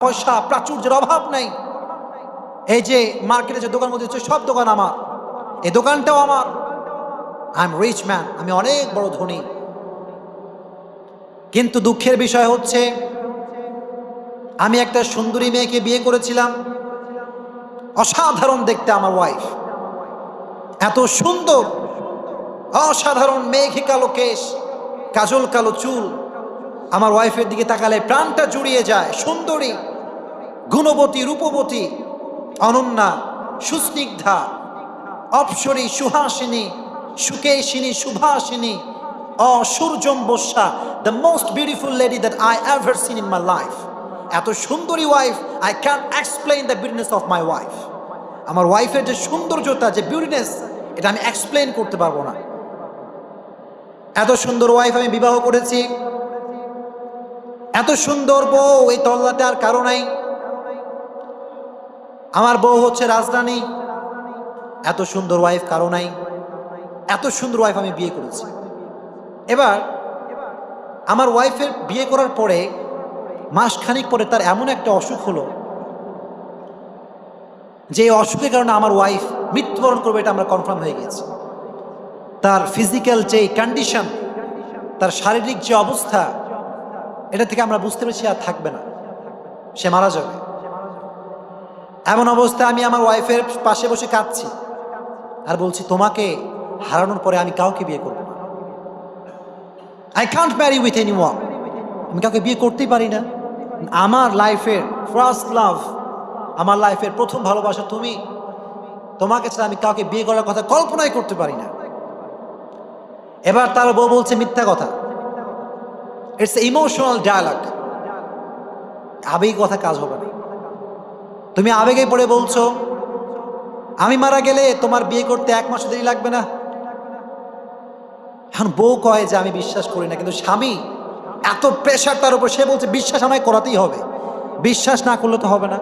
পয়সা প্রাচুর্যের অভাব নাই। এই যে মার্কেটে যে দোকান মধ্যে সব দোকান আমার, এই দোকানটাও আমার। আই এম রিচ ম্যান, আমি অনেক বড় ধনী। কিন্তু দুঃখের বিষয় হচ্ছে আমি একটা সুন্দরী মেয়েকে বিয়ে করেছিলাম, অসাধারণ দেখতে আমার ওয়াইফ, এত সুন্দর, অসাধারণ, মেঘে কালো কেশ, কাজল কালো চুল। আমার ওয়াইফের দিকে তাকালে প্রাণটা জুড়িয়ে যায়। সুন্দরী, গুণবতী, রূপবতী, অনন্যা, সুস্নিগ্ধা, অপ্সরী, সুহাসিনী, সুকেশিনী, সুভাষিনী, অসূর্যম্বস্যা, the most beautiful lady that I ever seen in my life. এত সুন্দরী wife, I can explain the beautiness of my wife. আমার ওয়াইফের যে সৌন্দর্যতা, যে বিউটিনেস, এটা আমি এক্সপ্লেইন করতে পারবো না। এত সুন্দর ওয়াইফ আমি বিবাহ করেছি, এত সুন্দর বউ, এই তল্লাটে আর কারো নাই। আমার বউ হচ্ছে রাজরানী, এত সুন্দর ওয়াইফ কারো নাই। এত সুন্দর ওয়াইফ আমি বিয়ে করেছি। এবার আমার ওয়াইফের বিয়ে করার পরে মাসখানিক পরে তার এমন একটা অসুখ হলো যে অসুখের কারণে আমার ওয়াইফ মৃত্যুবরণ করবে, এটা আমরা কনফার্ম হয়ে গেছি। তার ফিজিক্যাল যে কন্ডিশন, তার শারীরিক যে অবস্থা, এটা থেকে আমরা বুঝতে পেরেছি আর থাকবে না, সে মারা যাবে। এমন অবস্থায় আমি আমার ওয়াইফের পাশে বসে কাঁদছি আর বলছি, তোমাকে হারানোর পরে আমি কাউকে বিয়ে করব না। I can't marry with anyone. আমি কাউকে বিয়ে করতেই পারি না। আমার লাইফের ফার্স্ট লাভ, আমার লাইফের প্রথম ভালোবাসা তুমি। তোমাকে ছাড়া আমি কাউকে বিয়ে করার কথা কল্পনাই করতে পারি না। এবার তার বউ বলছে মিথ্যা কথা। It's emotional dialogue. আবেগী কথা কাজ হবে না। তুমি আবেগে পড়ে বলছো আমি মারা গেলে তোমার বিয়ে করতে 1 মাস দেরি লাগবে না। এখন বউ কয় যে আমি বিশ্বাস করি না, কিন্তু স্বামী এত প্রেশার তার উপর, সে বলছে বিশ্বাস আমায় করাতেই হবে, বিশ্বাস না করলে তো হবে না।